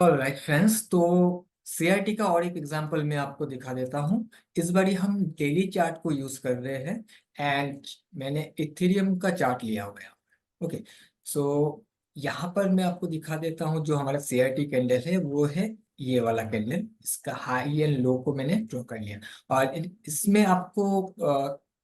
Alright friends, तो CRT का और एक एग्जांपल मैं आपको दिखा देता हूँ। इस बारी हम डेली चार्ट को यूज कर रहे हैं एंड मैंने इथेरियम का चार्ट लिया हुआ है। ओके, सो यहाँ पर मैं आपको दिखा देता हूँ जो हमारा सीआरटी कैंडल है वो है ये वाला कैंडल। इसका हाई एंड लो को मैंने ड्रॉ कर लिया और इसमें आपको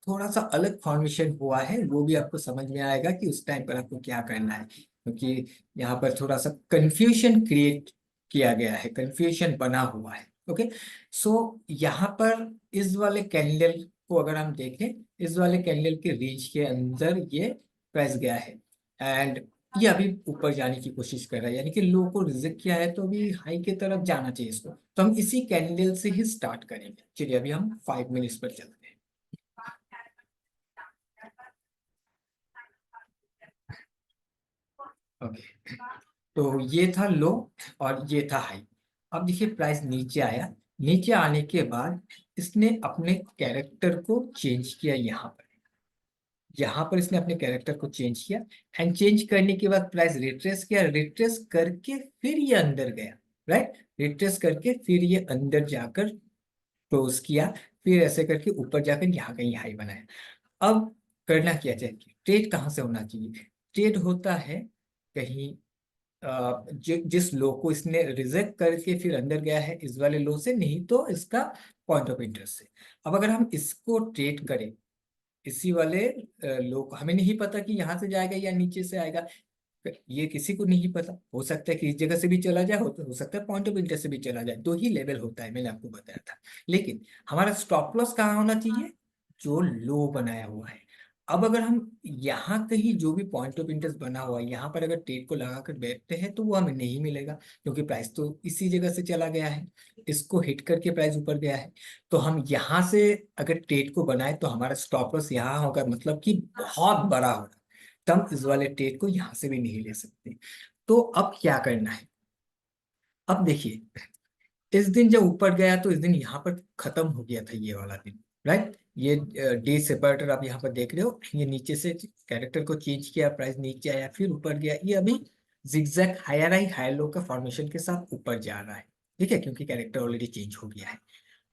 थोड़ा सा अलग फॉर्मेशन हुआ है, वो भी आपको समझ में आएगा कि उस टाइम पर आपको क्या करना है, क्योंकि यहाँ पर थोड़ा सा कंफ्यूजन क्रिएट किया गया है, कंफ्यूजन बना हुआ है। ओके, सो यहाँ पर इस वाले कैंडल को अगर हम देखें, इस वाले कैंडल के रेंज के अंदर ये फंस गया है एंड ये अभी ऊपर जाने की कोशिश कर रहा है, यानी कि लो को रिजेक्ट किया है तो अभी हाई की तरफ जाना चाहिए इसको। तो हम इसी कैंडल से ही स्टार्ट करेंगे। चलिए अभी हम 5 मिनट्स पर चलते हैं। ओके, तो ये था लो और ये था हाई। अब देखिए प्राइस नीचे आया। नीचे आने के बाद इसने अपने कैरेक्टर को चेंज किया। यहाँ पर इसने अपने कैरेक्टर को चेंज किया एंड चेंज करने के बाद प्राइस रिट्रेस किया। रिट्रेस करके फिर ये अंदर गया। राइट, रिट्रेस करके फिर ये अंदर जाकर क्लोज किया। फिर ऐसे करके ऊपर जाकर यहाँ कहीं हाई बनाया। अब करना क्या चाहिए, ट्रेड कहाँ से होना चाहिए? ट्रेड होता है कहीं जिस लो को इसने रिजेक्ट करके फिर अंदर गया है, इस वाले लो से, नहीं तो इसका पॉइंट ऑफ इंटरेस्ट से। अब अगर हम इसको ट्रेड करें इसी वाले लो को, हमें नहीं पता कि यहाँ से जाएगा या नीचे से आएगा, ये किसी को नहीं पता। हो सकता है कि इस जगह से भी चला जाए, हो सकता है पॉइंट ऑफ इंटरेस्ट से भी चला जाए। दो ही लेवल होता है, मैंने आपको बताया था। लेकिन हमारा स्टॉप लॉस कहाँ होना चाहिए? जो लो बनाया हुआ है। अब अगर हम यहाँ कहीं जो भी पॉइंट ऑफ इंटरेस्ट बना हुआ है यहाँ पर अगर ट्रेड को लगा कर बैठते हैं तो वो हमें नहीं मिलेगा, क्योंकि प्राइस तो इसी जगह से चला गया है, इसको हिट करके प्राइस ऊपर गया है। तो हम यहाँ से अगर ट्रेड को बनाए तो हमारा स्टॉप लॉस यहाँ होगा, मतलब कि बहुत बड़ा होगा। तब इस वाले ट्रेड को यहाँ से भी नहीं ले सकते। तो अब क्या करना है? अब देखिए, इस दिन जब ऊपर गया तो इस दिन यहाँ पर खत्म हो गया था ये वाला दिन। राइट, ये डे सेपरेटर आप यहाँ पर देख रहे हो, ये नीचे से कैरेक्टर को चेंज किया, प्राइस नीचे आया फिर ऊपर गया। ये अभी zigzag higher high high low का फॉर्मेशन के साथ ऊपर जा रहा है। ठीक है, क्योंकि कैरेक्टर ऑलरेडी चेंज हो गया है।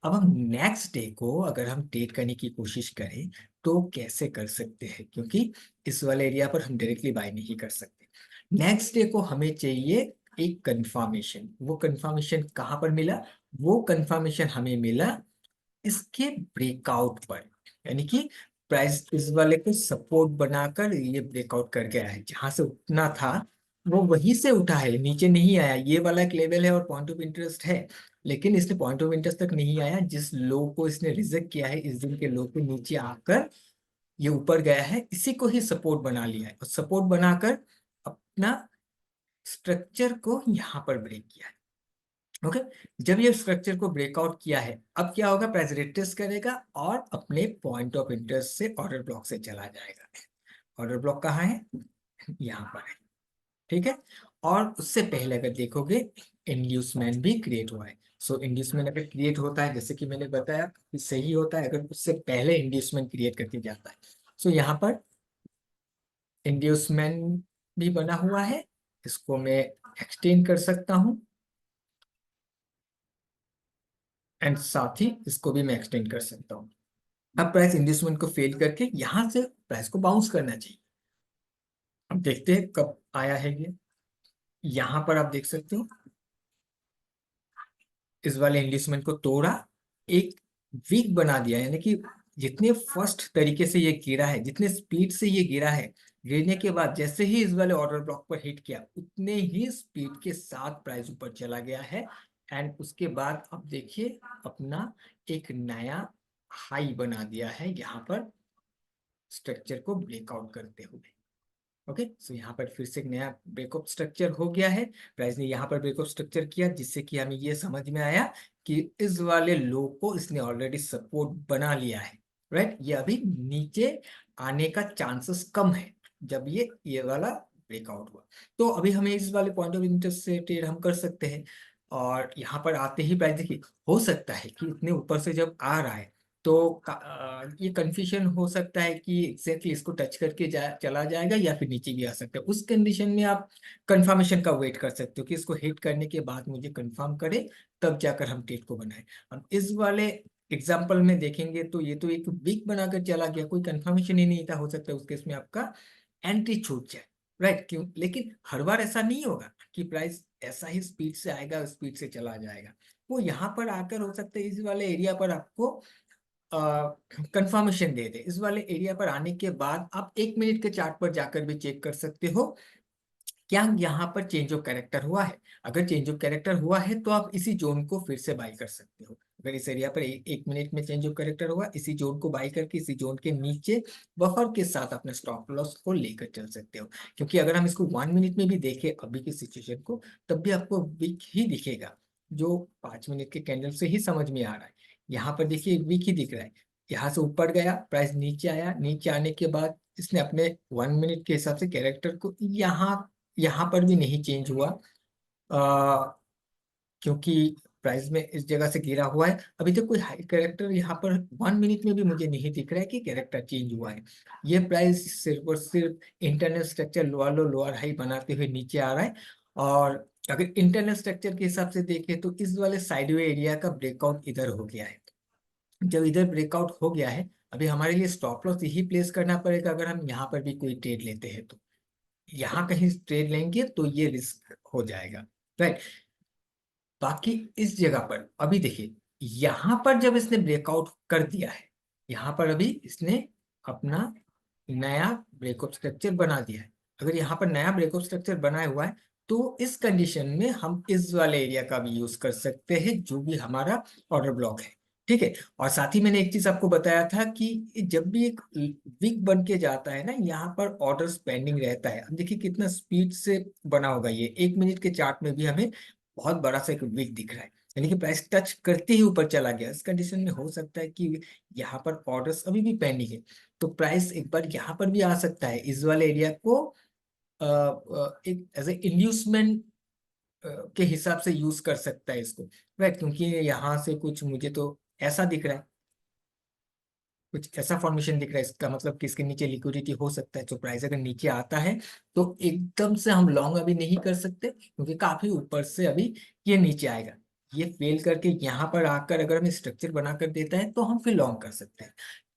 अब हम नेक्स्ट डे को अगर हम ट्रेड करने की कोशिश करें तो कैसे कर सकते हैं, क्योंकि इस वाले एरिया पर हम डायरेक्टली बाय नहीं कर सकते। नेक्स्ट डे को हमें चाहिए एक कंफर्मेशन। वो कंफर्मेशन कहाँ पर मिला? वो कंफर्मेशन हमें मिला इसके ब्रेकआउट पर, यानी कि प्राइस इस वाले को सपोर्ट बनाकर ये ब्रेकआउट कर गया है। जहां से उठना था वो वहीं से उठा है, नीचे नहीं आया। ये वाला एक लेवल है और पॉइंट ऑफ इंटरेस्ट है, लेकिन इसने पॉइंट ऑफ इंटरेस्ट तक नहीं आया। जिस लो को इसने रिजेक्ट किया है, इस दिन के लो के नीचे आकर ये ऊपर गया है, इसी को ही सपोर्ट बना लिया है और सपोर्ट बनाकर अपना स्ट्रक्चर को यहाँ पर ब्रेक किया है। ओके, जब ये स्ट्रक्चर को ब्रेकआउट किया है, अब क्या होगा? प्राइस रिट्रेस करेगा और अपने पॉइंट ऑफ इंटरेस्ट से ऑर्डर ब्लॉक से चला जाएगा। ऑर्डर ब्लॉक कहाँ है? यहाँ पर है। ठीक है, और उससे पहले अगर देखोगे इंड्यूसमेंट भी क्रिएट हुआ है। सो इंड्यूसमेंट अगर क्रिएट होता है, जैसे कि मैंने बताया, कि सही होता है अगर उससे पहले इंड्यूसमेंट क्रिएट करके जाता है। सो यहाँ पर इंड्यूसमेंट भी बना हुआ है, इसको मैं एक्सटेंड कर सकता हूँ एंड साथ ही इसको भी मैं एक्सटेंड कर सकता हूँ। अब प्राइस इंड्यूसमेंट को फेल करके यहाँ से प्राइस को बाउंस करना चाहिए। अब देखते हैं कब आया है ये। यहाँ पर आप देख सकते हो इस वाले इंड्यूसमेंट को तोड़ा, एक वीक बना दिया, यानी कि जितने फर्स्ट तरीके से ये गिरा है, जितने स्पीड से ये गिरा है, गिरने के बाद जैसे ही इस वाले ऑर्डर ब्लॉक पर हिट किया उतने ही स्पीड के साथ प्राइस ऊपर चला गया है। एंड उसके बाद अब देखिए अपना एक नया हाई बना दिया है यहाँ पर स्ट्रक्चर को ब्रेकआउट करते हुए। ओके, सो यहाँ पर फिर से एक नया ब्रेकअप स्ट्रक्चर हो गया है। प्राइस ने यहाँ पर ब्रेकअप स्ट्रक्चर किया, जिससे कि हमें ये समझ में आया कि इस वाले लो को इसने ऑलरेडी सपोर्ट बना लिया है। राइट, ये अभी नीचे आने का चांसेस कम है जब ये वाला ब्रेकआउट हुआ। तो अभी हमें इस वाले पॉइंट ऑफ इंटरेस्ट से ट्रेड हम कर सकते हैं। और यहाँ पर आते ही प्राइस देखिए, हो सकता है कि इतने ऊपर से जब आ रहा है ये कंफ्यूजन हो सकता है कि एग्जैक्टली इसको टच करके चला जाएगा या फिर नीचे भी आ सकता है। उस कंडीशन में आप कंफर्मेशन का वेट कर सकते हो कि इसको हिट करने के बाद मुझे कंफर्म करे, तब जाकर हम ट्रेड को बनाए। हम इस वाले एग्जाम्पल में देखेंगे तो ये तो एक वीक बनाकर चला गया, कोई कंफर्मेशन ही नहीं था, हो सकता है उस केस में आपका एंट्री छूट जाए, राइट? क्यों? लेकिन हर बार ऐसा नहीं होगा कि प्राइस ऐसा ही स्पीड से आएगा, स्पीड से चला जाएगा। वो यहाँ पर आकर हो सकता है इस वाले एरिया पर आपको कंफर्मेशन दे दे। इस वाले एरिया पर आने के बाद आप 1 मिनट के चार्ट पर जाकर भी चेक कर सकते हो क्या यहाँ पर चेंज ऑफ कैरेक्टर हुआ है। अगर चेंज ऑफ कैरेक्टर हुआ है तो आप इसी जोन को फिर से बाई कर सकते हो। अगर इस एरिया पर 1 मिनट में चेंज ऑफ कैरेक्टर हुआ, इसी जोन को बाई करके इसी जोन के नीचे बफर के साथ अपने स्टॉप लॉस को लेकर चल सकते हो। क्योंकि अगर हम इसको 1 मिनट में भी देखें अभी की सिचुएशन को, तब भी आपको वीक ही दिखेगा, जो 5 मिनट के कैंडल से ही समझ में आ रहा है। यहाँ पर देखिए वीक ही दिख रहा है। यहाँ से ऊपर गया, प्राइस नीचे आया, नीचे आने के बाद इसने अपने 1 मिनट के हिसाब से कैरेक्टर को यहाँ पर भी नहीं चेंज हुआ, क्योंकि प्राइस में इस जगह से गिरा हुआ है। अभी तक कोई हाई कैरेक्टर यहाँ पर 1 मिनट में भी मुझे नहीं दिख रहा है कि कैरेक्टर चेंज हुआ है। ये प्राइस सिर्फ और सिर्फ इंटरनल स्ट्रक्चर लोअर लो लोअर हाई बनाते हुए नीचे आ रहा है। और अगर इंटरनल स्ट्रक्चर के हिसाब से देखें तो इस वाले साइडवे एरिया का ब्रेकआउट इधर हो गया है। जब इधर ब्रेकआउट हो गया है, अभी हमारे लिए स्टॉप लॉस यही प्लेस करना पड़ेगा अगर हम यहाँ पर भी कोई ट्रेड लेते हैं तो। यहाँ कहीं ट्रेड लेंगे तो ये रिस्क हो जाएगा, राइट? बाकी इस जगह पर अभी देखिए, यहां पर जब इसने ब्रेकआउट कर दिया है, यहां पर अभी इसने अपना नया ब्रेकआउट स्ट्रक्चर बना दिया है। अगर यहाँ पर नया ब्रेकआउट स्ट्रक्चर बनाया हुआ है तो इस कंडीशन में हम इस वाले एरिया का भी यूज कर सकते हैं, जो भी हमारा ऑर्डर ब्लॉक है, ठीक है। और साथ ही मैंने एक चीज आपको बताया था कि जब भी एक वीक बन के जाता है ना, यहाँ पर ऑर्डर पेंडिंग रहता है। अब देखिए कितना स्पीड से बना होगा ये, 1 मिनट के चार्ट में भी हमें बहुत बड़ा सा एक वीक दिख रहा है, यानी कि प्राइस टच करते ही ऊपर चला गया। इस कंडीशन में हो सकता है कि यहाँ पर ऑर्डर्स अभी भी पेंडिंग है, तो प्राइस एक बार यहाँ पर भी आ सकता है। इस वाले एरिया को एक एज ए इंड्यूसमेंट के हिसाब से यूज कर सकता है इसको, राइट? क्योंकि यहाँ से कुछ मुझे तो ऐसा दिख रहा है, कुछ ऐसा फॉर्मेशन दिख रहा है, इसका मतलब कि इसके नीचे लिक्विडिटी हो सकता है। तो प्राइस अगर नीचे आता है तो एकदम से हम लॉन्ग अभी नहीं कर सकते, क्योंकि काफी ऊपर से अभी ये नीचे आएगा। ये फेल करके यहाँ पर आकर अगर हमें स्ट्रक्चर बना कर देता है तो हम फिर लॉन्ग कर सकते हैं,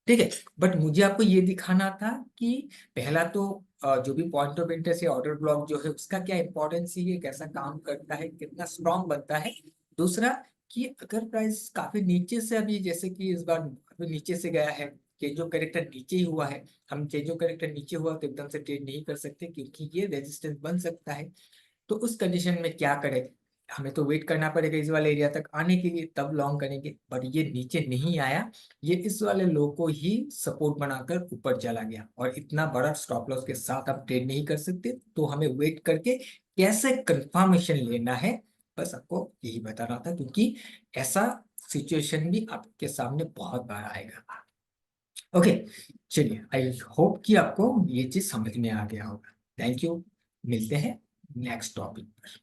ठीक है। बट मुझे आपको ये दिखाना था कि पहला तो जो भी पॉइंट ऑफ इंटरेस्ट है ऑर्डर ब्लॉक जो है उसका क्या इंपॉर्टेंस है, ये कैसा काम करता है, कितना स्ट्रांग बनता है। दूसरा कि अगर प्राइस काफी नीचे से, अभी जैसे कि इस बार अभी नीचे से गया है, चेंज ऑफ कैरेक्टर नीचे ही हुआ है, हम चेंज ऑफ कैरेक्टर नीचे हुआ तो एकदम से ट्रेड नहीं कर सकते, क्योंकि ये रेजिस्टेंस बन सकता है। तो उस कंडीशन में क्या करें, हमें तो वेट करना पड़ेगा इस वाले एरिया तक आने के लिए, तब लॉन्ग करेंगे। बट ये नीचे नहीं आया, ये इस वाले लो को ही सपोर्ट बनाकर ऊपर चला गया, और इतना बड़ा स्टॉप लॉस के साथ आप ट्रेड नहीं कर सकते। तो हमें वेट करके कैसे कंफर्मेशन लेना है, बस आपको यही बताना था, क्योंकि ऐसा सिचुएशन भी आपके सामने बहुत बार आएगा। ओके, चलिए, आई होप कि आपको ये चीज समझ में आ गया होगा। थैंक यू, मिलते हैं नेक्स्ट टॉपिक पर।